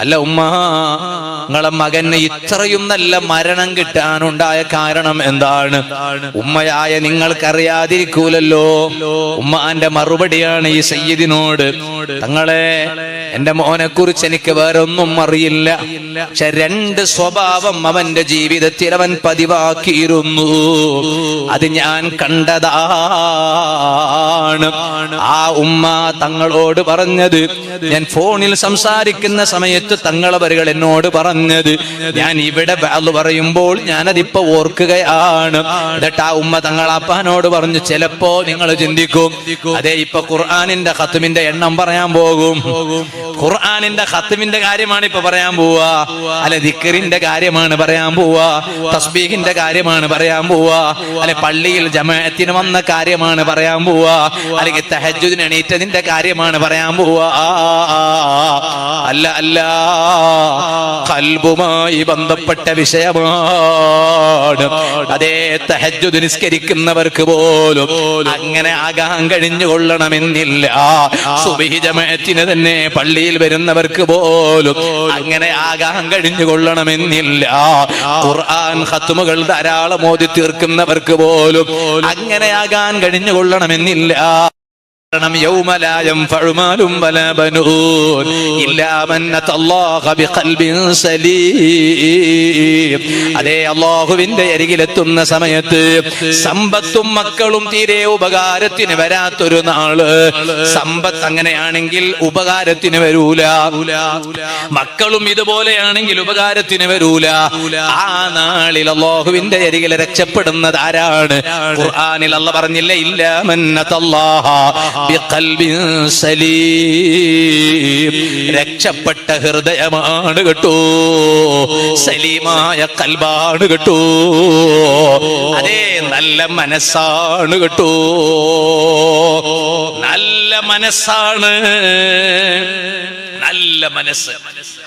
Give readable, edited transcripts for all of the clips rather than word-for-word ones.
അല്ല ഉമ്മ, നിങ്ങളെ മകന് ഇത്രയും നല്ല മരണം കിട്ടാനുണ്ടായ കാരണം എന്താണ്? ഉമ്മയായ നിങ്ങൾക്കറിയാതിരിക്കൂലല്ലോ. ഉമ്മാന്റെ മറുപടിയാണ് ഈ സയ്യിദിനോട്, തങ്ങളെ എന്റെ മോനെ കുറിച്ച് എനിക്ക് വേറെ ഒന്നും അറിയില്ല, പക്ഷെ രണ്ട് സ്വഭാവം അവന്റെ ജീവിതത്തിൽ അവൻ പതിവാക്കിയിരുന്നു, അത് ഞാൻ കണ്ടതാണ്. ആ ഉമ്മ തങ്ങളോട് പറഞ്ഞത്, ഞാൻ ഫോണിൽ സംസാരിക്കുന്ന സമയത്ത് തങ്ങളവരുകൾ എന്നോട് പറഞ്ഞത്, ഞാൻ ഇവിടെ വഅദ് പറയുമ്പോൾ ഞാനതിപ്പോ ഓർക്കുകയാണ്. എന്നിട്ട് ആ ഉമ്മ തങ്ങളാപ്പാനോട് പറഞ്ഞു, ചിലപ്പോ നിങ്ങൾ ചിന്തിക്കും, അതെ ഇപ്പൊ ഖുർആനിന്റെ ഖത്മിന്റെ എണ്ണം പറയാൻ പോകും, ഖുർആനിന്റെ ഖത്മിന്റെ കാര്യമാണ് ഇപ്പൊ പറയാൻ പോവാ, അല്ലെ ദിക്റിന്റെ കാര്യമാണ് പറയാൻ പോവാ, തസ്ബീഹിന്റെ കാര്യമാണ് പറയാൻ പോവാ, അല്ലെ പള്ളിയിൽ ജമാഅത്തിന് വന്ന കാര്യമാണ് പറയാൻ പോവാ, അല്ലെങ്കിൽ തഹജ്ജുദിന് എണീറ്റതിന്റെ കാര്യമാണ് പറയാൻ പോവാ. അല്ല അല്ല, ഖൽബുമായി ബന്ധപ്പെട്ട വിഷയമാണ്. അതേ തഹജ്ജുദ് നിസ്കരിക്കുന്നവർക്ക് പോലും അങ്ങനെ ആകാൻ കഴിഞ്ഞുകൊള്ളണമെന്നില്ല. സുബ്ഹി ജമാഅത്തിന് തന്നെ പള്ളിയിൽ വരുന്നവർക്ക് പോലും അങ്ങനെ ആകാൻ കഴിഞ്ഞുകൊള്ളണമെന്നില്ല. ഖുർആൻ ഖത്മുകൾ ധാരാളം ഓതി തീർക്കുന്നവർക്ക് പോലും അങ്ങനെ ആകാൻ കഴിഞ്ഞുകൊള്ളണമെന്നില്ല. يوم لا ينفع مال ولا بنون إلا من أتى الله بقلب سليم. അതേ അല്ലാഹുവിന്റെ അരികിലെത്തുന്ന സമയത്ത് സമ്പത്തും മക്കളും തീരെ ഉപകാരത്തിന് വരാത്തൊരു നാള്. സമ്പത്ത് അങ്ങനെയാണെങ്കിൽ ഉപകാരത്തിന് വരൂല, മക്കളും ഇതുപോലെയാണെങ്കിൽ ഉപകാരത്തിന് വരൂല. ആ നാളിൽ അല്ലാഹുവിന്റെ അരികിൽ രക്ഷപ്പെടുന്നത് ആരാണ്? ഖുർആനിൽ അല്ലാഹ് പറഞ്ഞില്ലേ, ഇല്ലാ മൻ അത്തല്ലാഹ ബിഖൽബിൻ സലീം. രക്ഷപ്പെട്ട ഹൃദയമാണ് കേട്ടോ, സലീമായ ഖൽബാണ് കേട്ടോ, അതേ നല്ല മനസ്സാണ് കേട്ടോ, നല്ല മനസ്സാണ്, നല്ല മനസ്സ്.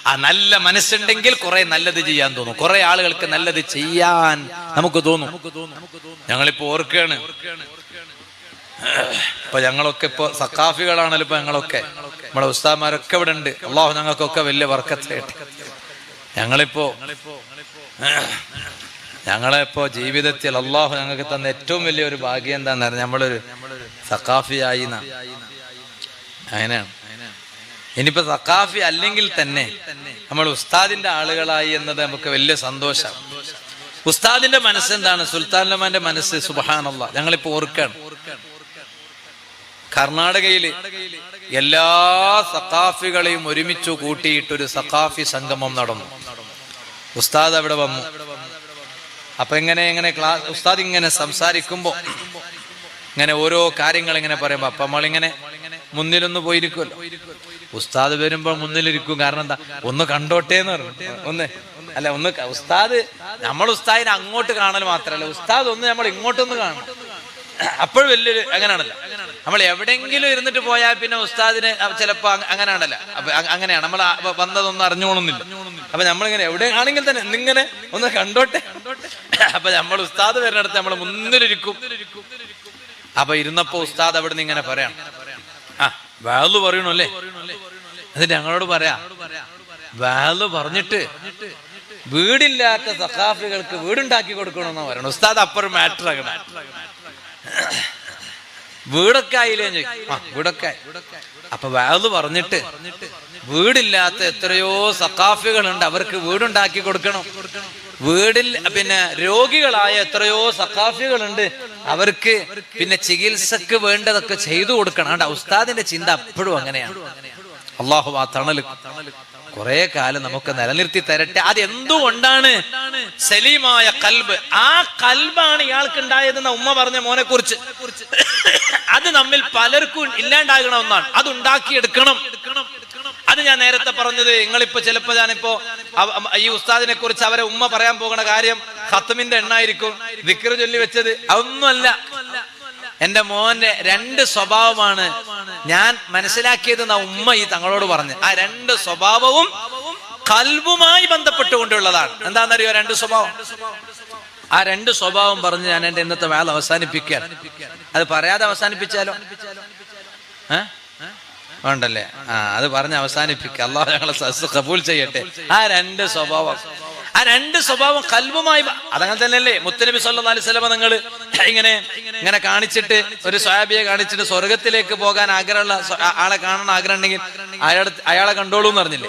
ആ നല്ല മനസ്സുണ്ടെങ്കിൽ കുറെ നല്ലത് ചെയ്യാൻ തോന്നും, കുറെ ആളുകൾക്ക് നല്ലത് ചെയ്യാൻ നമുക്ക് തോന്നും. ഞങ്ങളിപ്പോ ഓർക്കാണ്, ഇപ്പൊ ഞങ്ങളൊക്കെ ഇപ്പൊ സഖാഫികളാണല്ലോ, ഇപ്പൊ ഞങ്ങളൊക്കെ നമ്മുടെ ഉസ്താദ്മാരൊക്കെ ഇവിടെ ഉണ്ട്. അള്ളാഹു ഞങ്ങൾക്കൊക്കെ വലിയ ബർക്കത്തായിട്ട്. ഞങ്ങളിപ്പോ ജീവിതത്തിൽ അള്ളാഹു ഞങ്ങൾക്ക് തന്ന ഏറ്റവും വലിയൊരു ഭാഗ്യം എന്താന്ന് പറഞ്ഞാൽ നമ്മളൊരു സഖാഫിയായി. അങ്ങനെയാണ്. ഇനിയിപ്പോ സഖാഫി അല്ലെങ്കിൽ തന്നെ നമ്മൾ ഉസ്താദിന്റെ ആളുകളായി എന്നത് നമുക്ക് വലിയ സന്തോഷം. ഉസ്താദിന്റെ മനസ്സെന്താണ്? സുൽത്താനുലമാന്റെ മനസ്സ്, സുബ്ഹാനല്ലാഹ്. ഞങ്ങളിപ്പോ ഓർക്കാണ്, കർണാടകയില് എല്ലാ സഖാഫികളെയും ഒരുമിച്ചു കൂട്ടിയിട്ടൊരു സഖാഫി സംഗമം നടന്നു. ഉസ്താദ് അവിടെ വന്നു. അപ്പൊ ഇങ്ങനെ ഉസ്താദ് ഇങ്ങനെ സംസാരിക്കുമ്പോ ഇങ്ങനെ ഓരോ കാര്യങ്ങൾ ഇങ്ങനെ പറയുമ്പോ അപ്പൊ നമ്മളിങ്ങനെ മുന്നിലൊന്ന് പോയിരിക്കുമല്ലോ. ഉസ്താദ് വരുമ്പോ മുന്നിലിരിക്കും. കാരണം എന്താ? ഒന്ന് കണ്ടോട്ടേന്ന് പറഞ്ഞു. ഒന്ന് ഉസ്താദ്, നമ്മൾ ഉസ്താദിനെ അങ്ങോട്ട് കാണൽ മാത്രല്ല, ഉസ്താദ് ഒന്ന് നമ്മൾ ഇങ്ങോട്ടൊന്ന് കാണണം. അപ്പോൾ വലിയൊരു അങ്ങനെയാണല്ലോ, നമ്മൾ എവിടെയെങ്കിലും ഇരുന്നിട്ട് പോയാൽ പിന്നെ ഉസ്താദിന് ചിലപ്പോ അങ്ങനെയാണല്ലോ. അപ്പൊ അങ്ങനെയാണ് നമ്മൾ വന്നതൊന്നും അറിഞ്ഞോണമെന്നില്ല. അപ്പൊ നമ്മളിങ്ങനെ എവിടെ ആണെങ്കിൽ തന്നെ ഇന്നിങ്ങനെ ഒന്ന് കണ്ടോട്ടെ. അപ്പൊ നമ്മൾ ഉസ്താദ് വരുന്നിടത്ത് നമ്മൾ മുന്നിലിരിക്കും. അപ്പൊ ഇരുന്നപ്പോ ഉസ്താദ് അവിടെ നിന്ന് ഇങ്ങനെ പറയാം, വഅദ് പറയണു അല്ലേ, എന്നിട്ട് ഞങ്ങളോട് പറയാ, വഅദ് പറഞ്ഞിട്ട് വീടില്ലാത്ത സഖാഫികൾക്ക് വീടുണ്ടാക്കി കൊടുക്കണമെന്നാ പറയണം. ഉസ്താദ് അപ്പുറം മാറ്റർ ആകണം. വീടൊക്കെ ആയില്ലേ? വീടൊക്കെ. അപ്പൊ വഅദ് പറഞ്ഞിട്ട് വീടില്ലാത്ത എത്രയോ സഖാഫികളുണ്ട്, അവർക്ക് വീടുണ്ടാക്കി കൊടുക്കണം. വീടിൽ പിന്നെ രോഗികളായ എത്രയോ സഖാഫികളുണ്ട്, അവർക്ക് പിന്നെ ചികിത്സക്ക് വേണ്ടതൊക്കെ ചെയ്തു കൊടുക്കണം. ഉസ്താദിന്റെ ചിന്ത അപ്പോഴും അങ്ങനെയാണ്. അള്ളാഹു ആ തണല് കുറെ കാലം നമുക്ക് നിലനിർത്തി തരട്ടെ. അതെന്തുകൊണ്ടാണ്? സലീമായ കൽബ്. ആ കൽബാണ് ഇയാൾക്ക് ഉണ്ടായതെന്ന ഉമ്മ പറഞ്ഞ മോനെ കുറിച്ച്. അത് നമ്മിൽ പലർക്കും ഇല്ലാണ്ടാകണ ഒന്നാണ്, അത് ഉണ്ടാക്കിയെടുക്കണം. അത് ഞാൻ നേരത്തെ പറഞ്ഞത്. നിങ്ങളിപ്പോ ചിലപ്പോ ഞാനിപ്പോ ഈ ഉസ്താദിനെ കുറിച്ച് അവരെ ഉമ്മ പറയാൻ പോകുന്ന കാര്യം ഖത്മിന്റെ എണ്ണായിരിക്കും, ദിക്ർ ചൊല്ലി വെച്ചത്. അതൊന്നുമല്ല. എന്റെ മോന്റെ രണ്ട് സ്വഭാവമാണ് ഞാൻ മനസ്സിലാക്കിയത് ഉമ്മ ഈ തങ്ങളോട് പറഞ്ഞു. ആ രണ്ട് സ്വഭാവവും ഖൽബുമായി ബന്ധപ്പെട്ടുകൊണ്ടുള്ളതാണ്. എന്താണെന്നറിയോ രണ്ട് സ്വഭാവം? ആ രണ്ട് സ്വഭാവം പറഞ്ഞ് ഞാൻ എന്റെ ഇന്നത്തെ വേല അവസാനിപ്പിക്കാൻ. അത് പറയാതെ അവസാനിപ്പിച്ചാലോ? ഉണ്ടല്ലേ? അത് പറഞ്ഞ് അവസാനിപ്പിക്കുക. അള്ളാഹു ഞങ്ങളെ കബൂൽ ചെയ്യട്ടെ. ആ രണ്ട് സ്വഭാവം കൽബുമായി അതങ്ങനെ തന്നെയല്ലേ മുത്തനബി സല്ലല്ലാഹു അലൈഹി വസല്ലം നിങ്ങൾ ഇങ്ങനെ കാണിച്ചിട്ട് ഒരു സ്വഹാബിയെ കാണിച്ചിട്ട് സ്വർഗത്തിലേക്ക് പോകാൻ ആഗ്രഹമുള്ള ആളെ കാണാൻ ആഗ്രഹം ഉണ്ടെങ്കിൽ അയാളെ കണ്ടോളൂ എന്ന് പറഞ്ഞില്ലേ?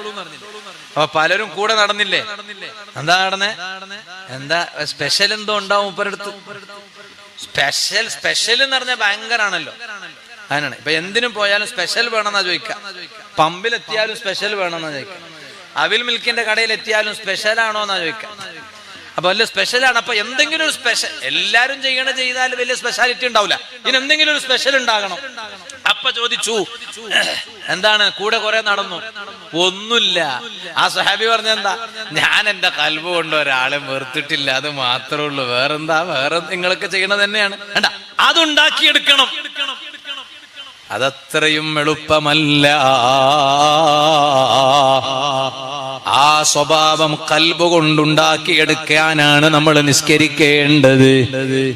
അപ്പൊ പലരും കൂടെ നടന്നില്ലേ? എന്താ നടന്നേ? എന്താ സ്പെഷ്യൽ എന്തോ ഉണ്ടാവും മൂപ്പരടുത്ത്. സ്പെഷ്യൽ എന്ന് പറഞ്ഞാൽ ഭയങ്കരാണല്ലോ. അതിനാണ് ഇപ്പൊ എന്തിനും പോയാലും സ്പെഷ്യൽ വേണമെന്നാ ചോദിക്കാം. പമ്പിലെത്തിയാലും സ്പെഷ്യൽ വേണമെന്നാ ചോദിക്കാം. അവിൽ മിൽക്കിന്റെ കടയിൽ എത്തിയാലും സ്പെഷ്യൽ ആണോ എന്നാ ചോദിക്കാം. അപ്പൊ വലിയ സ്പെഷ്യലാണ്. അപ്പൊ എന്തെങ്കിലും ഒരു സ്പെഷ്യൽ എല്ലാരും ചെയ്താൽ വലിയ സ്പെഷ്യാലിറ്റി ഉണ്ടാവില്ല. ഇനി എന്തെങ്കിലും ഒരു സ്പെഷ്യൽ ഉണ്ടാകണം. അപ്പൊ ചോദിച്ചു എന്താണ്? കൂടെ കുറെ നടന്നു, ഒന്നുമില്ല. ആ സ്വഹാബി പറഞ്ഞെന്താ? ഞാൻ എന്റെ കൽബ് കൊണ്ട് ഒരാളെ വെറുത്തിട്ടില്ല, അത് മാത്രമേ ഉള്ളൂ. വേറെ നിങ്ങളൊക്കെ ചെയ്യണത് തന്നെയാണ്. അതുണ്ടാക്കിയെടുക്കണം. അതത്രയും എളുപ്പമല്ല. ആ സ്വഭാവം കൽബ് കൊണ്ടുണ്ടാക്കിയെടുക്കാനാണ് നമ്മൾ നിസ്കരിക്കേണ്ടത്,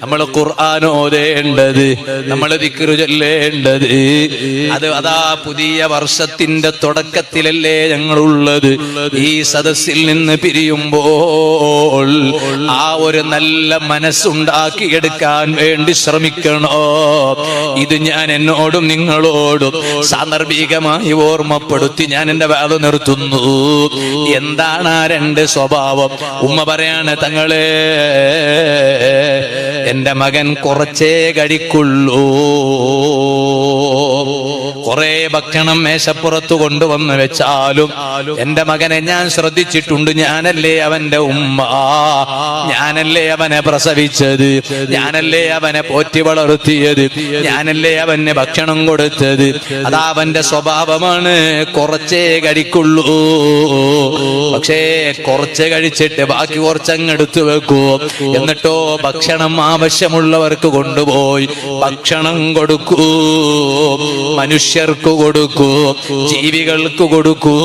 നമ്മൾ ഖുർആൻ ഓതേണ്ടത്, നമ്മൾ ദിക്ർ ചൊല്ലേണ്ടത്. അതാ പുതിയ വർഷത്തിന്റെ തുടക്കത്തിലല്ലേ ഞങ്ങളുള്ളത്. ഈ സദസ്സിൽ നിന്ന് പിരിയുമ്പോൾ ആ ഒരു നല്ല മനസ്സുണ്ടാക്കിയെടുക്കാൻ വേണ്ടി ശ്രമിക്കണോ? ഇത് ഞാൻ എന്നോടും നിങ്ങളോടും സാന്ദർഭികമായി ഓർമ്മപ്പെടുത്തി ഞാൻ എന്റെ വാദ നിർത്തുന്നു. എന്താണ് ആ രണ്ട് സ്വഭാവം? ഉമ്മ പറയാണ്, തങ്ങളെ എന്റെ മകൻ കുറച്ചേ കഴിക്കുള്ളൂ. കുറെ ഭക്ഷണം മേശപ്പുറത്ത് കൊണ്ടുവന്ന് വെച്ചാലും എന്റെ മകനെ ഞാൻ ശ്രദ്ധിച്ചിട്ടുണ്ട്. ഞാനല്ലേ അവന്റെ ഉമ്മ, ഞാനല്ലേ അവനെ പ്രസവിച്ചത്, ഞാനല്ലേ അവനെ പോറ്റി വളർത്തിയത്, ഞാനല്ലേ അവന് ഭക്ഷണം കൊടുത്തത്. അതാ അവന്റെ സ്വഭാവമാണ്, കുറച്ചേ കഴിക്കുള്ളൂ. പക്ഷേ കുറച്ച് കഴിച്ചിട്ട് ബാക്കി കുറച്ചങ്ങ് എടുത്തു വെക്കൂ. എന്നിട്ടോ ഭക്ഷണം ആവശ്യമുള്ളവർക്ക് കൊണ്ടുപോയി ഭക്ഷണം കൊടുക്കൂ, മനുഷ്യർക്ക് കൊടുക്കൂ, ജീവികൾക്ക് കൊടുക്കൂ.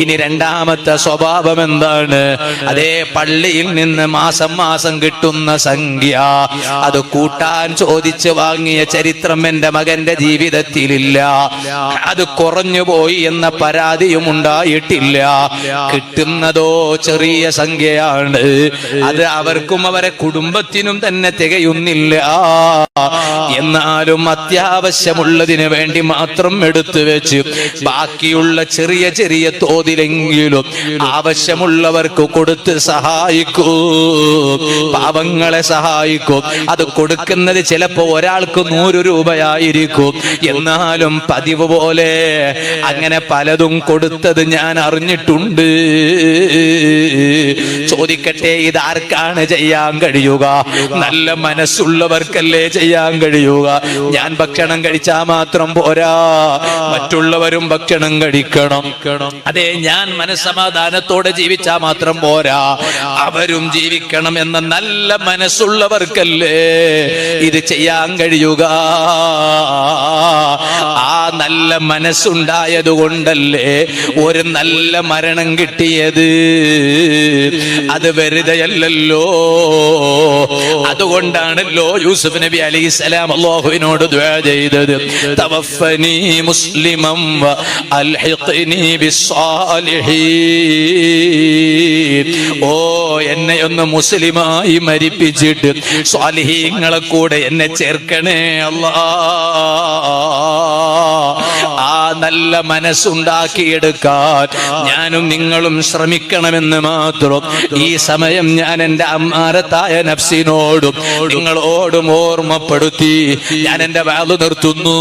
ഇനി രണ്ടാമത്തെ സ്വഭാവം എന്താണ്? അതേ പള്ളിയിൽ നിന്ന് മാസം കിട്ടുന്ന സംഖ്യ അത് കൂട്ടാൻ ചോദിച്ച് വാങ്ങിയ ചരിത്രം എന്റെ മകന്റെ ജീവിതത്തിലില്ല. അത് കുറഞ്ഞുപോയി എന്ന പരാതിയും ഉണ്ടായിട്ടില്ല. കിട്ടുന്നതോ ചെറിയ സംഖ്യയാണ്. അത് അവർക്കും അവരെ കുടുംബത്തിനും തന്നെ തികയുന്നില്ല. എന്നാലും അത്യാവശ്യമുള്ളതിന് വേണ്ടി മാത്രം എടുത്തു വെച്ച് ബാക്കിയുള്ള ചെറിയ ചെറിയ തോതിലെങ്കിലും ആവശ്യമുള്ളവർക്ക് കൊടുത്ത് സഹായിക്കൂ, പാവങ്ങളെ സഹായിക്കും. അത് കൊടുക്കുന്നത് ചിലപ്പോ ഒരാൾക്ക് 100 രൂപയായിരിക്കും. എന്നാലും പതിവ് പോലെ അങ്ങനെ പലതും കൊടുത്തത് ഞാൻ അറിഞ്ഞിട്ടുണ്ട്. ചോദിക്കട്ടെ, ഇതാർക്കാണ് ചെയ്യാൻ കഴിയുക? നല്ല മനസ്സുള്ളവർക്കല്ലേ ചെയ്യാൻ കഴിയുക. ഞാൻ ഭക്ഷണം കഴിച്ചാൽ മാത്രം പോരാ, മറ്റുള്ളവരും ഭക്ഷണം കഴിക്കണം. അതെ, ഞാൻ മനസ്സമാധാനത്തോടെ ജീവിച്ചാൽ മാത്രം പോരാ, അവരും ജീവിക്കണം എന്ന നല്ല മനസ്സുള്ളവർക്കല്ലേ ഇത് ചെയ്യാൻ കഴിയുക. ആ നല്ല മനസ്സുണ്ടായത് കൊണ്ടല്ലേ ഒരു നല്ല മരണം കിട്ടിയത്. അത് വെറുതെയല്ലല്ലോ. അതുകൊണ്ടാണല്ലോ യൂസുഫ് നബി അലൈഹിസ്സലാം അല്ലാഹുവിനോട് ദുആ ചെയ്തത്, തവഫനി മുസ്ലിമൻ വ അൽഹിഖ്നി ബിസ്സാലിഹീൻ. ഓ, എന്നെ ഒന്ന് മുസ്ലിമായി മരിപ്പിച്ചിട്ട് സ്വാലിഹീങ്ങളെ കൂടെ എന്നെ ചേർക്കണേ അല്ലാഹ്. ആ നല്ല മനസ്സുണ്ടാക്കിയെടുക്കാൻ ഞാനും നിങ്ങളും ശ്രമിക്കണമെന്ന് മാത്രം ഈ സമയം ഞാൻ എന്റെ അമ്മാരത്തായ നഫ്സിനോടും നിങ്ങളോടും ഓർമ്മപ്പെടുത്തി ഞാൻ എന്റെ വാദം നിർത്തുന്നു.